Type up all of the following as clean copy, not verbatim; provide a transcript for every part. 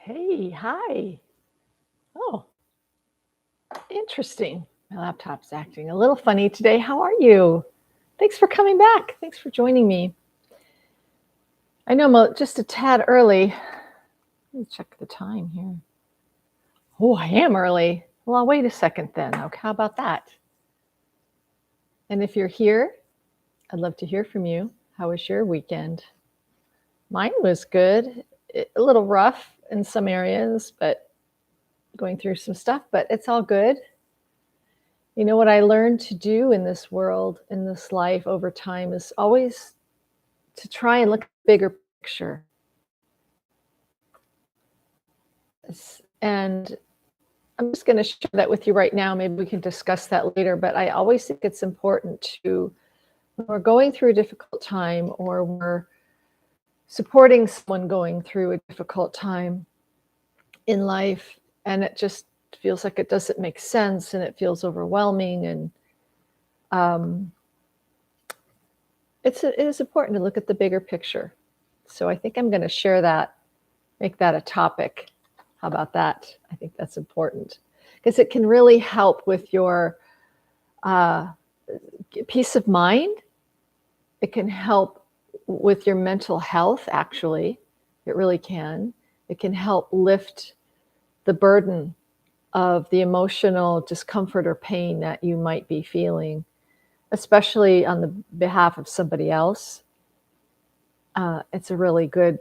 Hey, hi. Oh, interesting. My laptop's acting a little funny today. How are you? Thanks for coming back. Thanks for joining me. I know I'm just a tad early. Let me check the time here. Oh, I am early. Well, I'll wait a second then. Okay, how about that? And if you're here, I'd love to hear from you. How was your weekend? Mine was good. A little rough in some areas, but going through some stuff, but it's all good. You know, what I learned to do in this world, in this life over time is always to try and look at the bigger picture. And I'm just going to share that with you right now. Maybe we can discuss that later. But I always think it's important to, when we're going through a difficult time or we're supporting someone going through a difficult time in life, and it just feels like it doesn't make sense and it feels overwhelming, and it is important to look at the bigger picture. So I think I'm going to share that, make that a topic. How about that? I think that's important because it can really help with your peace of mind. It can help with your mental health, actually. It really can. It can help lift the burden of the emotional discomfort or pain that you might be feeling, especially on the behalf of somebody else. It's a really good,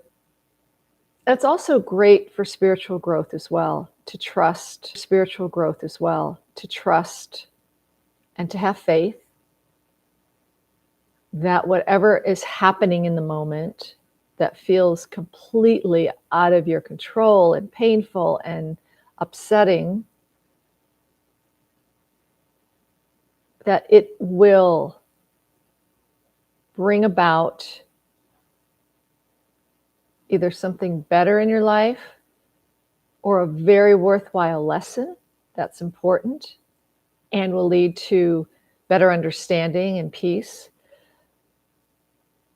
it's also great for spiritual growth as well, to trust spiritual growth as well, to trust and to have faith that whatever is happening in the moment that feels completely out of your control and painful and upsetting, that it will bring about either something better in your life or a very worthwhile lesson that's important and will lead to better understanding and peace.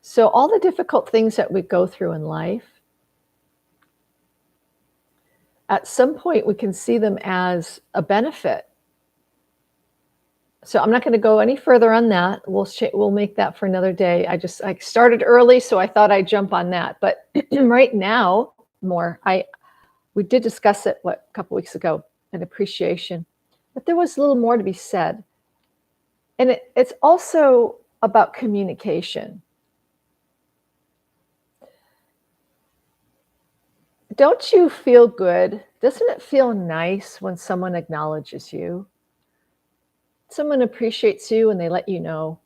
So all the difficult things that we go through in life, at some point we can see them as a benefit. So I'm not going to go any further on that. We'll make that for another day. I started early, so I thought I'd jump on that. But right now, we did discuss it a couple weeks ago, an appreciation. But there was a little more to be said, and it's also about communication. Don't you feel good? Doesn't it feel nice when someone acknowledges you? Someone appreciates you and they let you know,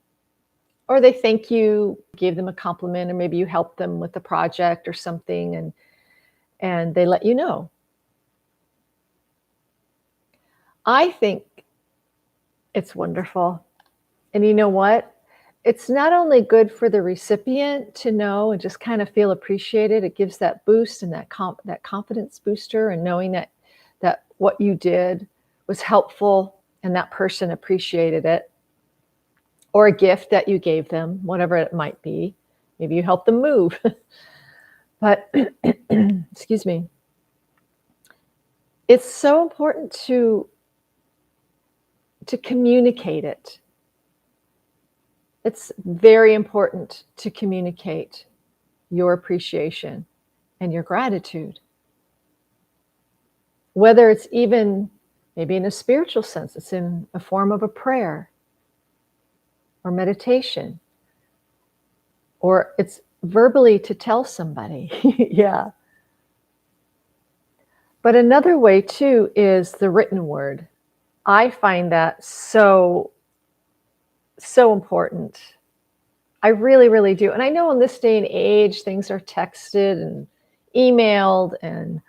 or they thank you, gave them a compliment, or maybe you helped them with a project or something, and they let you know. I think it's wonderful. And you know what? It's not only good for the recipient to know and just kind of feel appreciated. It gives that boost and that confidence booster, and knowing that what you did was helpful and that person appreciated it, or a gift that you gave them, whatever it might be. Maybe you helped them move. But excuse me. It's so important to communicate it. It's very important to communicate your appreciation and your gratitude. Whether it's even maybe in a spiritual sense, it's in a form of a prayer or meditation, or it's verbally to tell somebody. Yeah. But another way too is the written word. I find that so important. I really, really do. And I know in this day and age, things are texted and emailed, and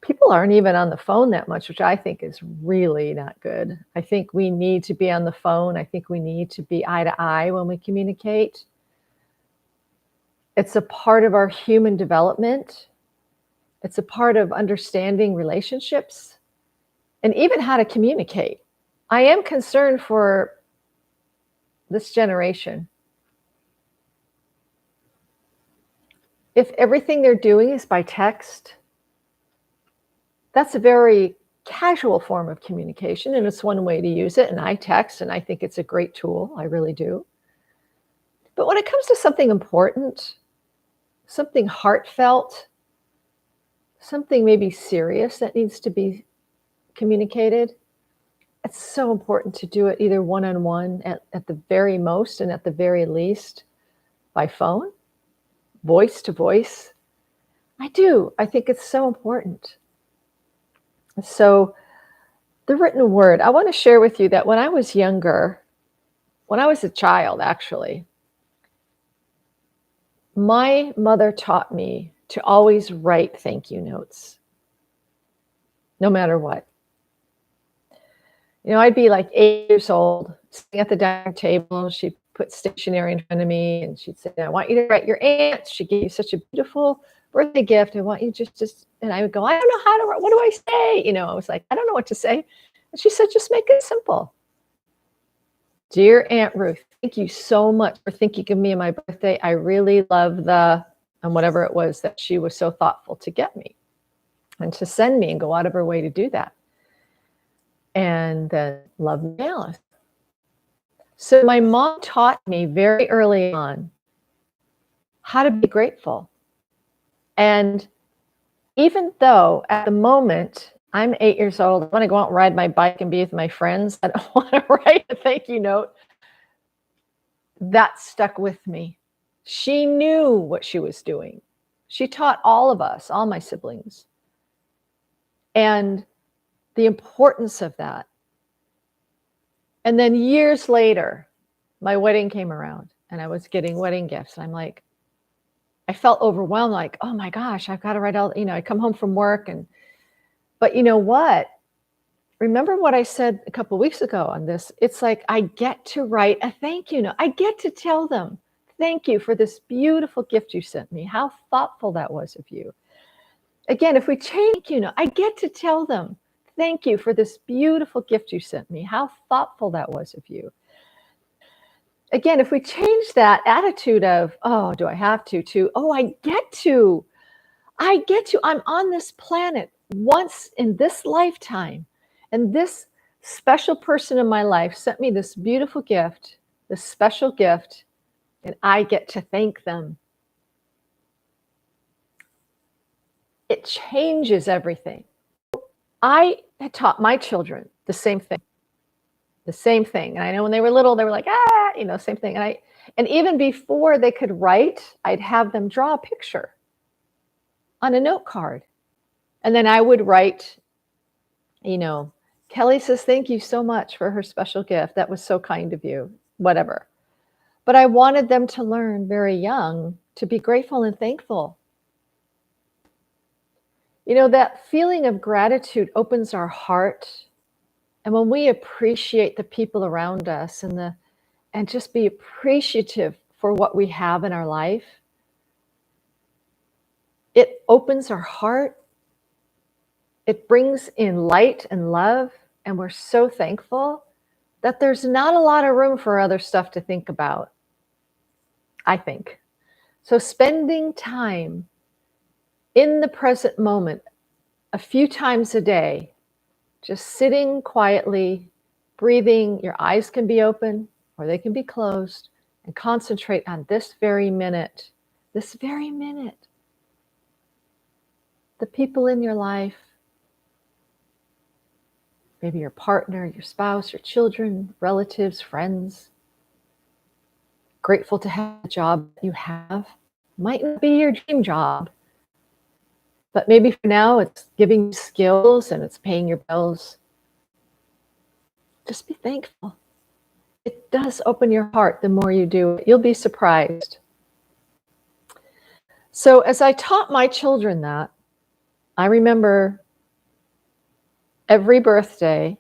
people aren't even on the phone that much, which I think is really not good. I think we need to be on the phone. I think we need to be eye to eye when we communicate. It's a part of our human development. It's a part of understanding relationships and even how to communicate. I am concerned for this generation. If everything they're doing is by text, that's a very casual form of communication, and it's one way to use it. And I text, and I think it's a great tool. I really do. But when it comes to something important, something heartfelt, something maybe serious that needs to be communicated, it's so important to do it either one-on-one at the very most, and at the very least by phone, voice to voice. I do. I think it's so important. So the written word, I want to share with you that when I was younger, when I was a child, actually, my mother taught me to always write thank you notes, no matter what. You know, I'd be like 8 years old, sitting at the dining table. She'd put stationery in front of me, and she'd say, I want you to write your aunt. She gave you such a beautiful birthday gift. I want you just, and I would go, I don't know how to write. What do I say? You know, I was like, I don't know what to say. And she said, just make it simple. Dear Aunt Ruth, thank you so much for thinking of me on my birthday. I really love and whatever it was that she was so thoughtful to get me and to send me and go out of her way to do that. And then love me, Alice. So my mom taught me very early on how to be grateful. And even though at the moment I'm 8 years old, I want to go out and ride my bike and be with my friends, I don't want to write a thank you note. That stuck with me. She knew what she was doing. She taught all of us, all my siblings, and the importance of that. And then years later, my wedding came around and I was getting wedding gifts. I'm like, I felt overwhelmed, like, oh my gosh, I've got to write all, I come home from work but you know what? Remember what I said a couple of weeks ago on this? It's like, I get to write a thank you note. I get to tell them, thank you for this beautiful gift you sent me. How thoughtful that was of you. Again, if we change, I get to tell them, thank you for this beautiful gift you sent me. How thoughtful that was of you. Again, if we change that attitude of, oh, do I have to, oh, I get to, I'm on this planet once in this lifetime, and this special person in my life sent me this beautiful gift, this special gift, and I get to thank them. It changes everything. I had taught my children the same thing. And I know when they were little, they were like, same thing. And even before they could write, I'd have them draw a picture on a note card. And then I would write, Kelly says, thank you so much for her special gift. That was so kind of you, whatever. But I wanted them to learn very young to be grateful and thankful. That feeling of gratitude opens our heart. And when we appreciate the people around us and just be appreciative for what we have in our life, it opens our heart. It brings in light and love. And we're so thankful that there's not a lot of room for other stuff to think about, I think. So spending time in the present moment a few times a day, just sitting quietly, breathing, your eyes can be open or they can be closed, and concentrate on this very minute. The people in your life, maybe your partner, your spouse, your children, relatives, friends. Grateful to have the job you have. Might not be your dream job, but maybe for now it's giving you skills and it's paying your bills. Just be thankful. It does open your heart the more you do it. You'll be surprised. So as I taught my children that, I remember every birthday,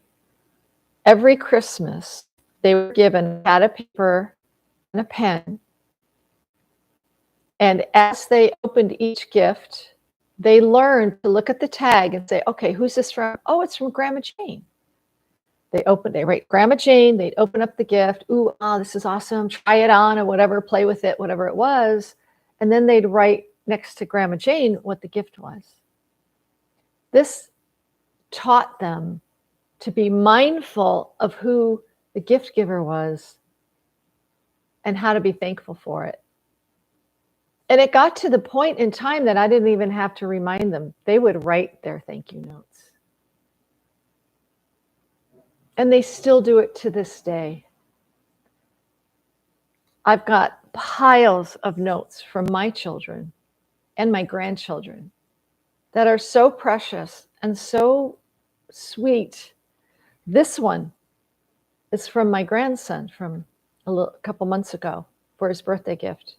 every Christmas, they were given a pad of paper and a pen. And as they opened each gift, they learned to look at the tag and say, okay, who's this from? Oh, it's from Grandma Jane. They write Grandma Jane, they'd open up the gift. Ooh, this is awesome. Try it on or whatever, play with it, whatever it was. And then they'd write next to Grandma Jane what the gift was. This taught them to be mindful of who the gift giver was and how to be thankful for it. And it got to the point in time that I didn't even have to remind them. They would write their thank you notes. And they still do it to this day. I've got piles of notes from my children and my grandchildren that are so precious and so sweet. This one is from my grandson from a couple months ago for his birthday gift.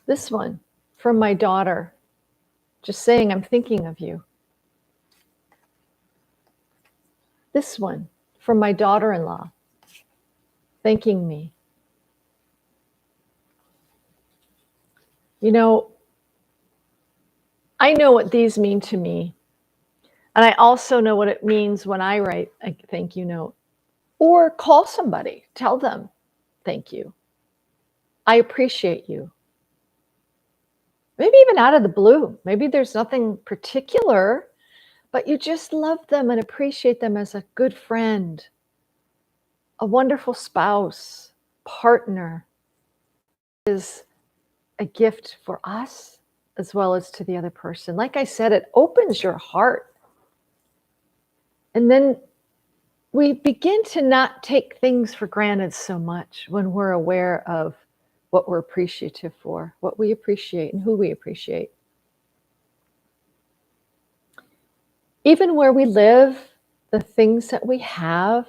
This one from my daughter, just saying, I'm thinking of you. This one from my daughter-in-law, thanking me. You know, I know what these mean to me. And I also know what it means when I write a thank you note or call somebody, tell them, thank you. I appreciate you. Maybe even out of the blue. Maybe there's nothing particular, but you just love them and appreciate them as a good friend, a wonderful spouse, partner. Is a gift for us as well as to the other person. Like I said, it opens your heart. And then we begin to not take things for granted so much when we're aware of what we're appreciative for, what we appreciate and who we appreciate. Even where we live, the things that we have,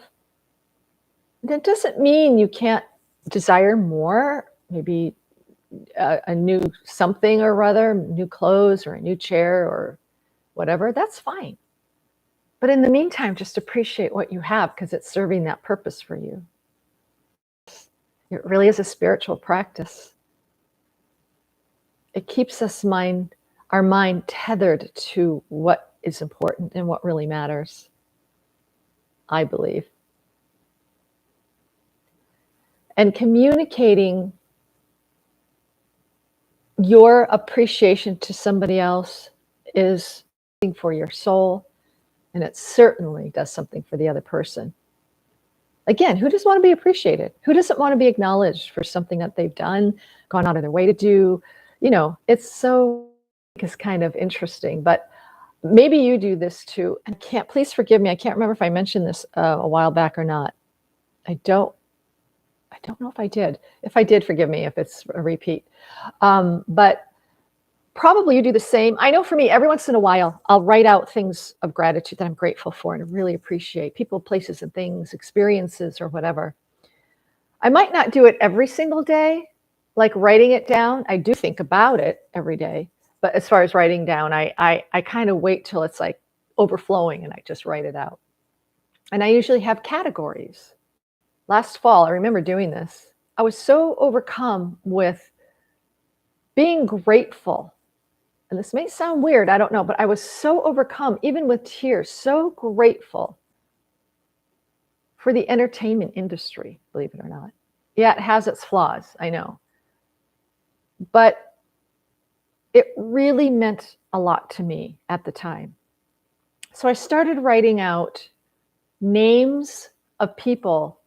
that doesn't mean you can't desire more, maybe a new something or other, new clothes or a new chair or whatever, that's fine. But in the meantime, just appreciate what you have because it's serving that purpose for you. It really is a spiritual practice. It keeps our mind tethered to what is important and what really matters, I believe. And communicating your appreciation to somebody else is something for your soul, and it certainly does something for the other person. Again, who doesn't want to be appreciated? Who doesn't want to be acknowledged for something that they've done, gone out of their way to do? You know, it's kind of interesting, but maybe you do this too. And please forgive me. I can't remember if I mentioned this a while back or not. I don't know if I did. If I did, forgive me if it's a repeat. But probably you do the same. I know for me, every once in a while, I'll write out things of gratitude that I'm grateful for and really appreciate people, places, and things, experiences, or whatever. I might not do it every single day, like writing it down. I do think about it every day. But as far as writing down, I kind of wait till it's like overflowing and I just write it out. And I usually have categories. Last fall, I remember doing this. I was so overcome with being grateful. And this may sound weird, I don't know, but I was so overcome, even with tears, so grateful for the entertainment industry, believe it or not. Yeah, it has its flaws, I know. But it really meant a lot to me at the time. So I started writing out names of people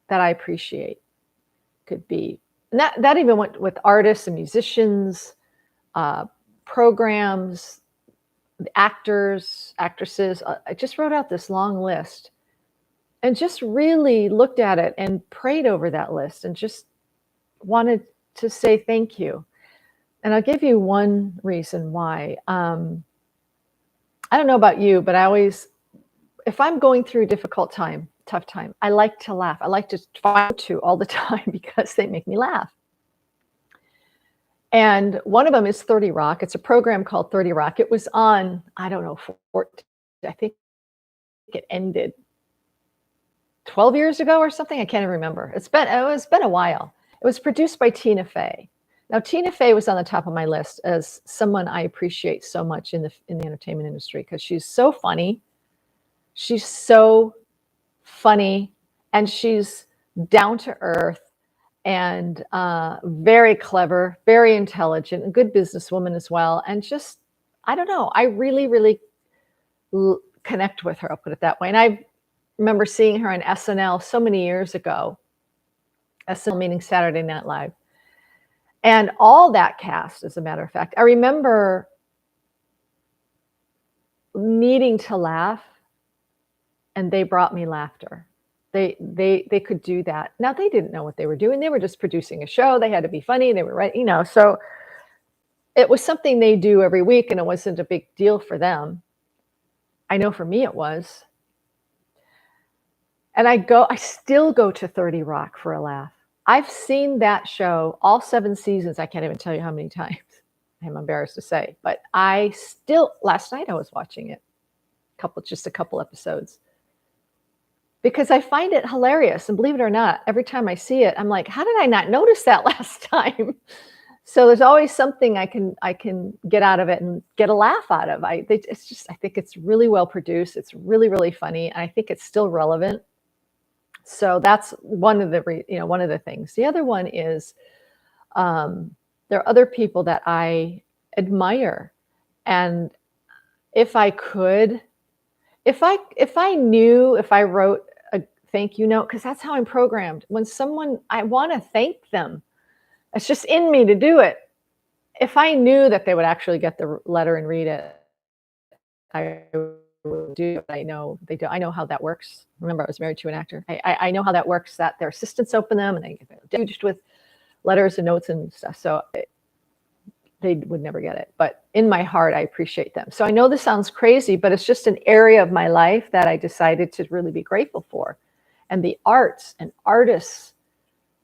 that I appreciate. Could be, and that even went with artists and musicians, programs, actors, actresses. I just wrote out this long list and just really looked at it and prayed over that list and just wanted to say thank you. And I'll give you one reason why. I don't know about you, but if I'm going through a tough time, I like to laugh. I like to try to all the time because they make me laugh. And one of them is 30 Rock. It's a program called 30 Rock. It was on, I don't know, I think it ended 12 years ago or something. I can't even remember. It's been a while. It was produced by Tina Fey. Now, Tina Fey was on the top of my list as someone I appreciate so much in the entertainment industry because she's so funny. She's so funny and she's down to earth and very clever, very intelligent, a good businesswoman as well, and just I don't know. I really, really connect with her. I'll put it that way. And I remember seeing her on SNL so many years ago. SNL meaning Saturday Night Live. And all that cast, as a matter of fact, I remember needing to laugh, and they brought me laughter. They could do that. Now, they didn't know what they were doing. They were just producing a show. They had to be funny. They were right, so it was something they do every week, and it wasn't a big deal for them. I know for me it was. And I still go to 30 Rock for a laugh. I've seen that show, all 7 seasons. I can't even tell you how many times. I'm embarrassed to say, but last night I was watching it, just a couple episodes, because I find it hilarious. And believe it or not, every time I see it, I'm like, how did I not notice that last time? So there's always something I can get out of it and get a laugh out of. I think it's really well produced. It's really, really funny. And I think it's still relevant. So that's one of the things. The other one is, there are other people that I admire. And if I wrote a thank you note, because that's how I'm programmed. When I want to thank them, it's just in me to do it. If I knew that they would actually get the letter and read it, I would do it. I know they do. I know how that works. Remember, I was married to an actor. I know how that works, that their assistants open them and they get damaged with letters and notes and stuff. So they would never get it. But in my heart, I appreciate them. So I know this sounds crazy, but it's just an area of my life that I decided to really be grateful for. And the arts and artists,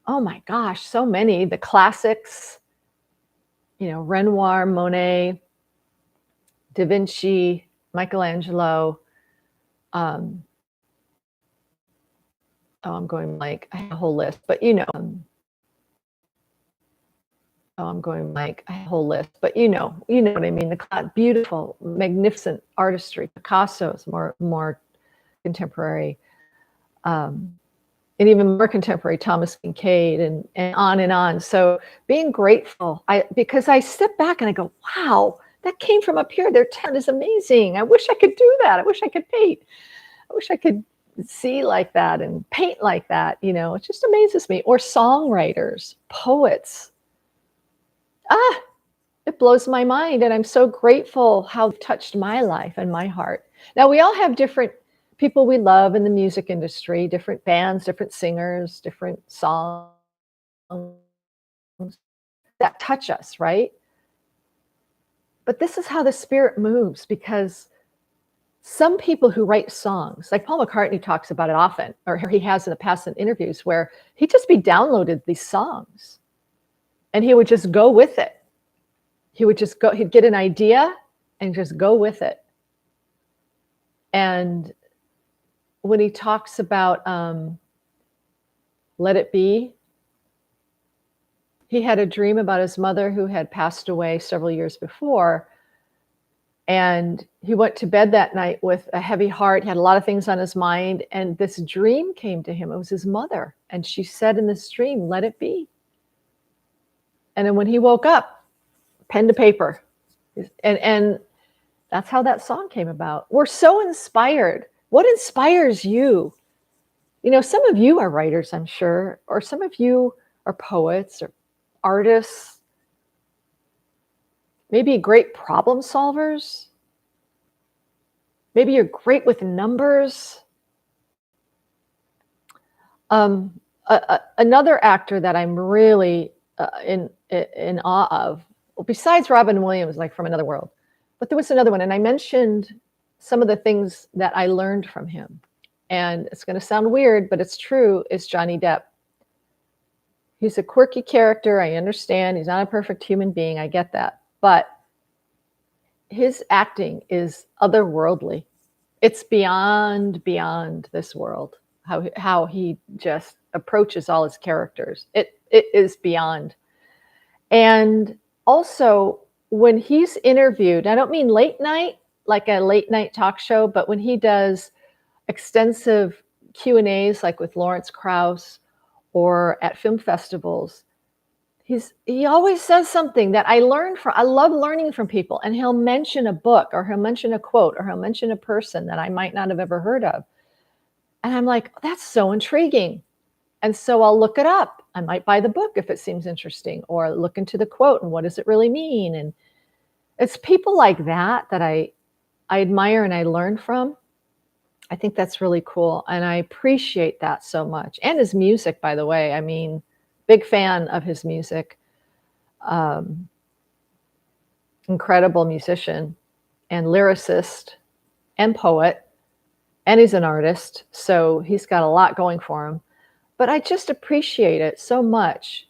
oh my gosh, so many. The classics, Renoir, Monet, Da Vinci, Michelangelo. I'm going like, I have a whole list, but I'm going like a whole list, but you know what I mean. The beautiful, magnificent artistry. Picasso's more contemporary, and even more contemporary. Thomas Kincaid, and on and on. So being grateful, because I step back and I go, wow, that came from up here. Their talent is amazing. I wish I could do that. I wish I could paint. I wish I could see like that and paint like that. It just amazes me. Or songwriters, poets. It blows my mind. And I'm so grateful how it's touched my life and my heart. Now, we all have different people we love in the music industry, different bands, different singers, different songs that touch us, right? But this is how the spirit moves, because some people who write songs, like Paul McCartney talks about it often, or he has in the past in interviews, where he'd just be downloaded these songs and he would just go with it. He'd get an idea and just go with it. And when he talks about Let It Be, he had a dream about his mother who had passed away several years before. And he went to bed that night with a heavy heart. He had a lot of things on his mind. And this dream came to him. It was his mother. And she said in this dream, let it be. And then when he woke up, pen to paper. And that's how that song came about. We're so inspired. What inspires you? Some of you are writers, I'm sure, or some of you are poets or artists. Maybe great problem solvers. Maybe you're great with numbers. Another actor that I'm really in awe of, well, besides Robin Williams, like from another world, but there was another one, and I mentioned some of the things that I learned from him. And it's going to sound weird, but it's true, is Johnny Depp. He's a quirky character. I understand. He's not a perfect human being. I get that. But his acting is otherworldly. It's beyond this world, how he just approaches all his characters. It is beyond. And also, when he's interviewed, I don't mean late night, like a late night talk show, but when he does extensive Q&As, like with Lawrence Krauss or at film festivals, he always says something that I learned from. I love learning from people, and he'll mention a book, or he'll mention a quote, or he'll mention a person that I might not have ever heard of. And I'm like, that's so intriguing. And so I'll look it up. I might buy the book if it seems interesting, or look into the quote and what does it really mean? And it's people like that that I admire and I learn from. I think that's really cool. And I appreciate that so much. And his music, by the way. I mean, big fan of his music. Incredible musician and lyricist and poet. And he's an artist. So he's got a lot going for him. But I just appreciate it so much.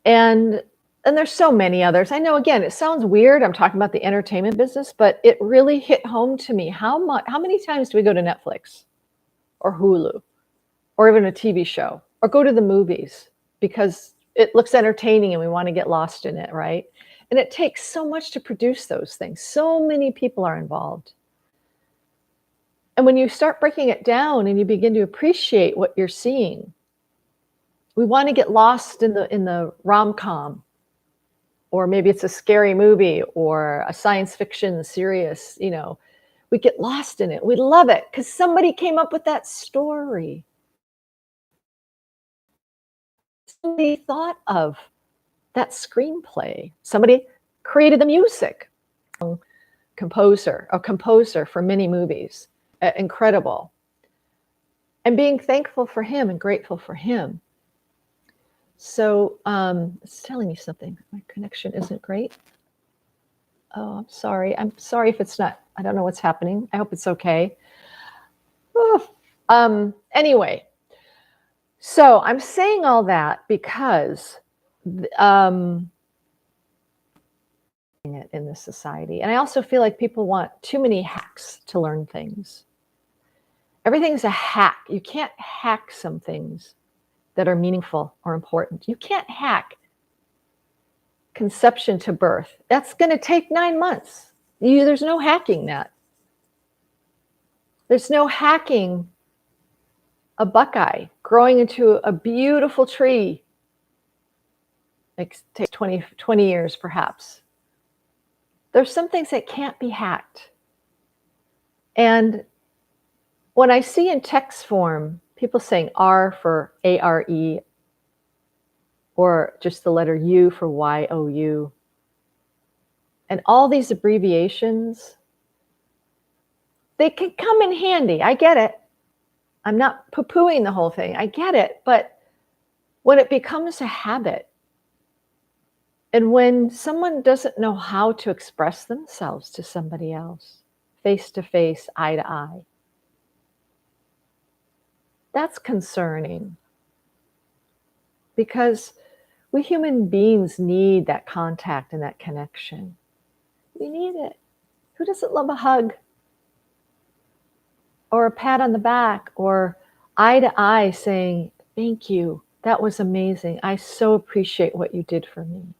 And there's so many others. I know, again, it sounds weird. I'm talking about the entertainment business, but it really hit home to me. How many times do we go to Netflix or Hulu or even a TV show or go to the movies because it looks entertaining and we want to get lost in it, right? And it takes so much to produce those things. So many people are involved. And when you start breaking it down and you begin to appreciate what you're seeing, we want to get lost in the rom-com, or maybe it's a scary movie or a science fiction serious, we get lost in it. We love it because somebody came up with that story. Somebody thought of that screenplay. Somebody created the music. A composer for many movies. Incredible. And being thankful for him and grateful for him. So it's telling me something. My connection isn't great. Oh, I'm sorry. I'm sorry if it's not. I don't know what's happening. I hope it's okay. Anyway, so I'm saying all that because in this society. And I also feel like people want too many hacks to learn things. Everything's a hack. You can't hack some things that are meaningful or important. You can't hack conception to birth. That's going to take 9 months. There's no hacking that. There's no hacking a buckeye growing into a beautiful tree. It takes 20 years perhaps. There's some things that can't be hacked. And when I see in text form, people saying R for ARE, or just the letter U for YOU, and all these abbreviations, they can come in handy. I get it. I'm not poo-pooing the whole thing. I get it. But when it becomes a habit, and when someone doesn't know how to express themselves to somebody else, face to face, eye to eye, that's concerning. Because we human beings need that contact and that connection. We need it. Who doesn't love a hug? Or a pat on the back, or eye to eye saying, thank you. That was amazing. I so appreciate what you did for me.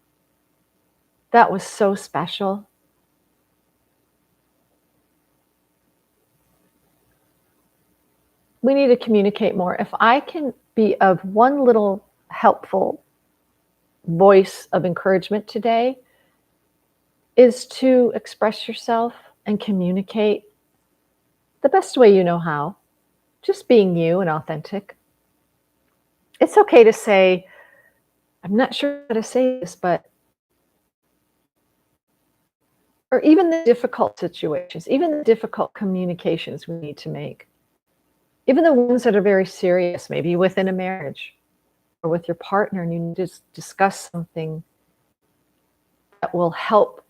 That was so special. We need to communicate more. If I can be of one little helpful voice of encouragement today, is to express yourself and communicate the best way you know how, just being you and authentic. It's okay to say, I'm not sure how to say this, but, or even the difficult situations, even the difficult communications we need to make, even the ones that are very serious, maybe within a marriage or with your partner, and you need to discuss something that will help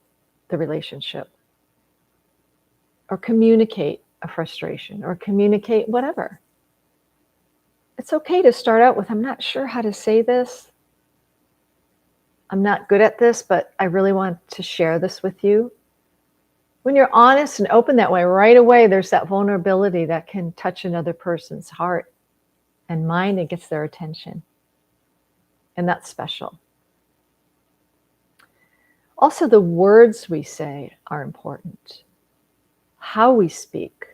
the relationship, or communicate a frustration, or communicate whatever. It's okay to start out with, I'm not sure how to say this. I'm not good at this, but I really want to share this with you. When you're honest and open that way, right away, there's that vulnerability that can touch another person's heart and mind and gets their attention. And that's special. Also, the words we say are important. How we speak,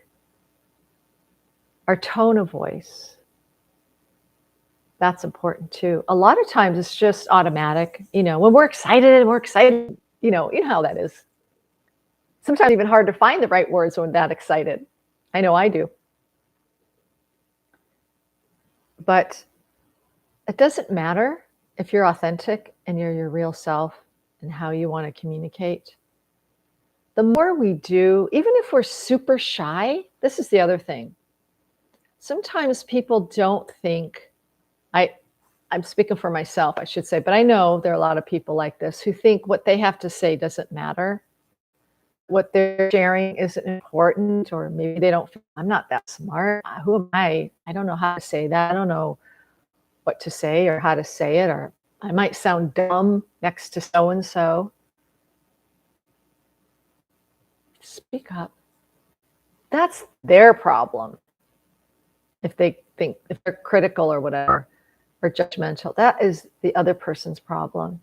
our tone of voice, That's important too. A lot of times it's just automatic, when we're excited, you know how that is. Sometimes even hard to find the right words when that excited. I know I do. But it doesn't matter if you're authentic and you're your real self and how you want to communicate. The more we do, even if we're super shy, this is the other thing. Sometimes people don't think, I'm speaking for myself, I should say, but I know there are a lot of people like this who think what they have to say doesn't matter. What they're sharing isn't important, or maybe they don't feel, I'm not that smart. Who am I? I don't know how to say that. I don't know what to say or how to say it, or I might sound dumb next to so and so. Speak up. That's their problem. If they think, if they're critical or whatever, or judgmental, that is the other person's problem.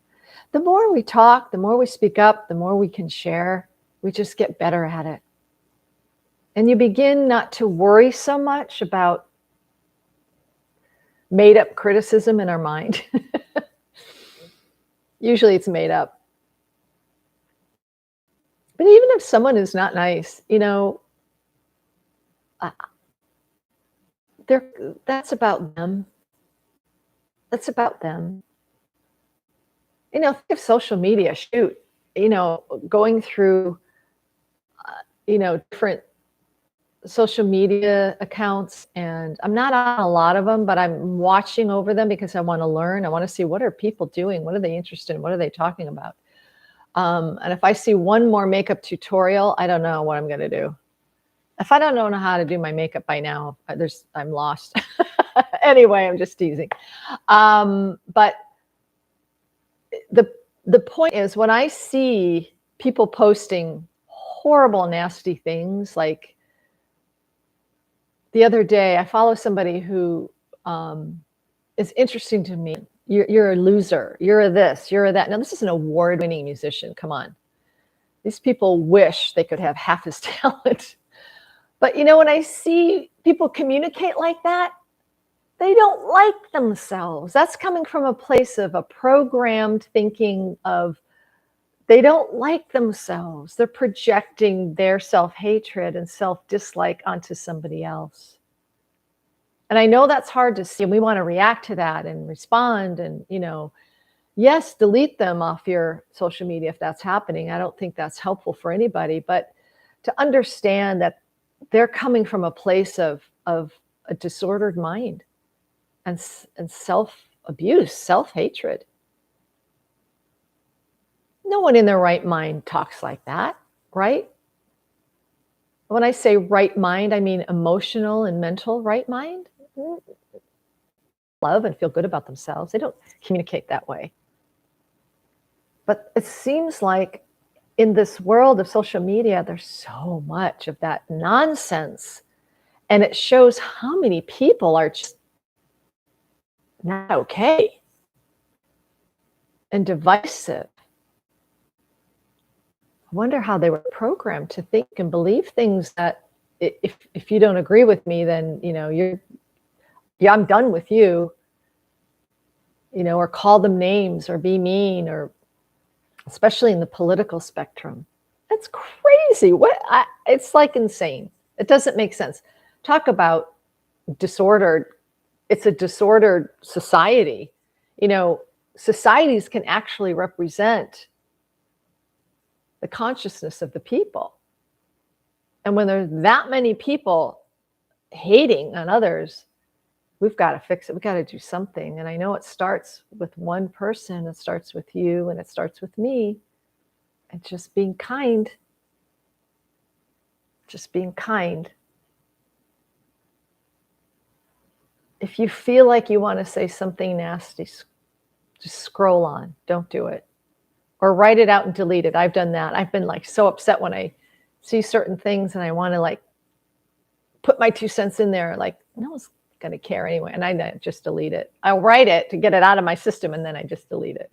The more we talk, the more we speak up, the more we can share, we just get better at it. And you begin not to worry so much about made up criticism in our mind. Usually it's made up. But even if someone is not nice, that's about them. That's about them. Think of social media, shoot, going through, different social media accounts, and I'm not on a lot of them, but I'm watching over them because I want to learn. I want to see, what are people doing? What are they interested in? What are they talking about? And if I see one more makeup tutorial, I don't know what I'm going to do. If I don't know how to do my makeup by now, I'm lost. Anyway, I'm just teasing. But the point is, when I see people posting horrible, nasty things, like the other day, I follow somebody who is interesting to me. You're a loser. You're a this. You're a that. Now, this is an award-winning musician. Come on. These people wish they could have half his talent. But, when I see people communicate like that, they don't like themselves. That's coming from a place of a programmed thinking of, they don't like themselves. They're projecting their self-hatred and self-dislike onto somebody else. And I know that's hard to see. And we want to react to that and respond. And, yes, delete them off your social media if that's happening. I don't think that's helpful for anybody. But to understand that they're coming from a place of a disordered mind and self-abuse, self-hatred. No one in their right mind talks like that, right? When I say right mind, I mean emotional and mental right mind. Love and feel good about themselves. They don't communicate that way. But it seems like in this world of social media, there's so much of that nonsense. And it shows how many people are just not okay and divisive. I wonder how they were programmed to think and believe things that if you don't agree with me, then, I'm done with you, or call them names or be mean, or especially in the political spectrum. That's crazy. It's like insane. It doesn't make sense. Talk about disordered. It's a disordered society. Societies can actually represent the consciousness of the people. And when there's that many people hating on others, we've got to fix it. We've got to do something. And I know it starts with one person. It starts with you, and it starts with me. And just being kind. Just being kind. If you feel like you want to say something nasty, just scroll on. Don't do it. Or write it out and delete it. I've done that. I've been so upset when I see certain things and I want to put my 2 cents in there. No one's going to care anyway. And I just delete it. I'll write it to get it out of my system, and then I just delete it.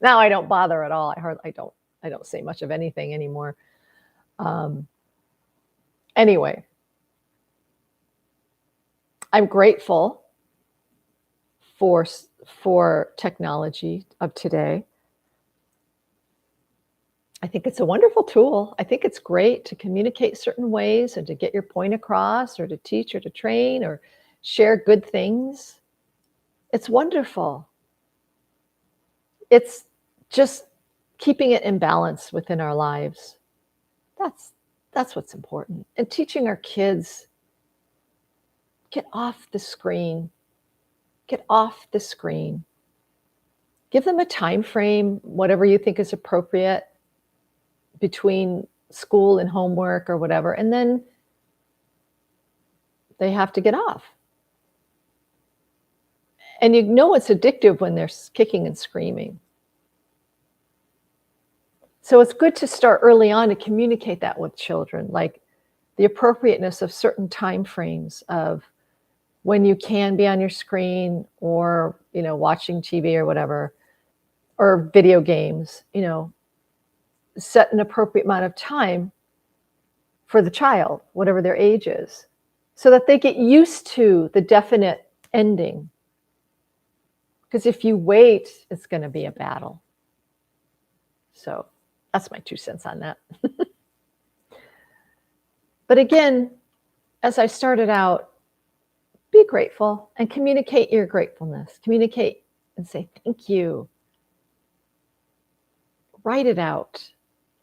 Now I don't bother at all. I don't say much of anything anymore. Anyway, I'm grateful for technology of today. I think it's a wonderful tool. I think it's great to communicate certain ways and to get your point across, or to teach or to train or share good things. It's wonderful. It's just keeping it in balance within our lives. That's what's important. And teaching our kids, get off the screen. Get off the screen. Give them a time frame, whatever you think is appropriate between school and homework or whatever, and then they have to get off. And you know it's addictive when they're kicking and screaming. So it's good to start early on to communicate that with children, like the appropriateness of certain time frames of when you can be on your screen, or, watching TV or whatever, or video games, set an appropriate amount of time for the child, whatever their age is, so that they get used to the definite ending. Because if you wait, it's going to be a battle. So that's my 2 cents on that. But again, as I started out, be grateful and communicate your gratefulness. Communicate and say thank you. Write it out.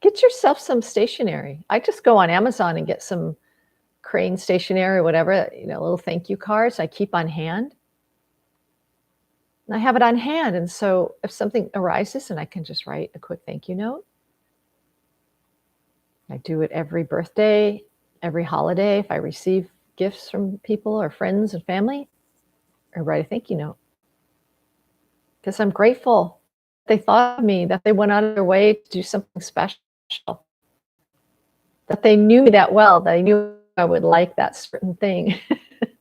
Get yourself some stationery. I just go on Amazon and get some crane stationery or whatever, little thank you cards I keep on hand. And I have it on hand. And so if something arises, and I can just write a quick thank you note. I do it every birthday, every holiday. If I receive gifts from people or friends and family, I write a thank you note. Because I'm grateful they thought of me, that they went out of their way to do something special, that they knew me that well, that I knew I would like that certain thing. It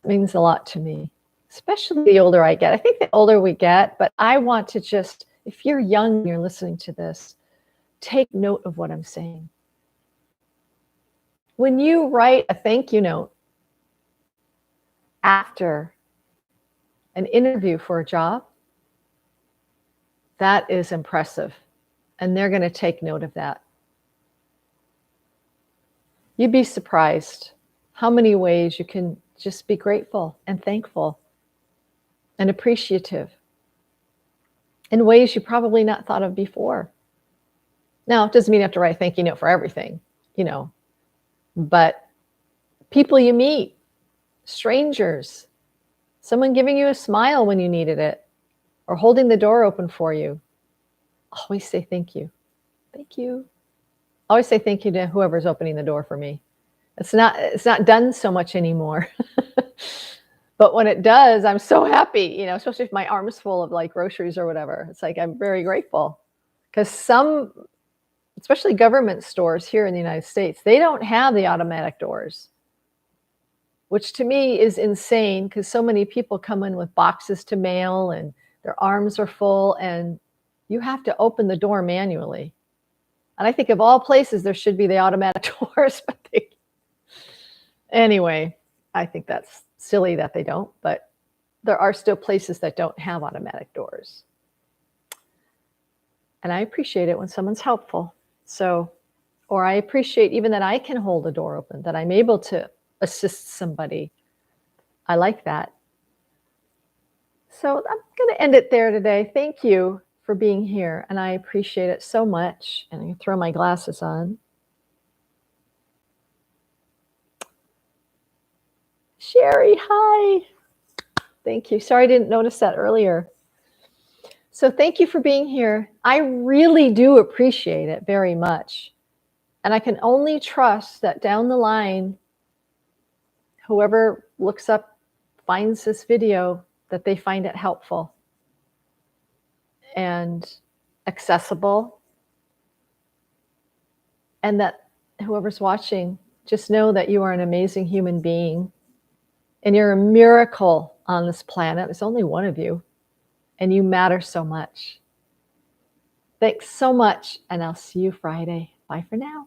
means a lot to me, especially the older I get. I think the older we get, but I want to just, if you're young and you're listening to this, take note of what I'm saying. When you write a thank you note after an interview for a job, that is impressive. And they're going to take note of that. You'd be surprised how many ways you can just be grateful and thankful and appreciative in ways you probably not thought of before. Now, it doesn't mean you have to write a thank you note for everything, but people you meet, strangers, someone giving you a smile when you needed it, or holding the door open for you, always say thank you. Thank you. Always say thank you to whoever's opening the door for me. It's not done so much anymore. But when it does, I'm so happy, especially if my arm's full of like groceries or whatever. It's like, I'm very grateful. Because some, especially government stores here in the United States, they don't have the automatic doors, which to me is insane, because so many people come in with boxes to mail and their arms are full, and you have to open the door manually. And I think of all places, there should be the automatic doors. But anyway, I think that's silly that they don't, but there are still places that don't have automatic doors. And I appreciate it when someone's helpful. So, or I appreciate even that I can hold a door open, that I'm able to assist somebody. I like that. So I'm going to end it there today. Thank you for being here, and I appreciate it so much. And I'm going to throw my glasses on. Sherry, hi. Thank you. Sorry I didn't notice that earlier. So thank you for being here. I really do appreciate it very much. And I can only trust that down the line, whoever looks up, finds this video, that they find it helpful and accessible. And that whoever's watching, just know that you are an amazing human being. And you're a miracle on this planet. There's only one of you. And you matter so much. Thanks so much. And I'll see you Friday. Bye for now.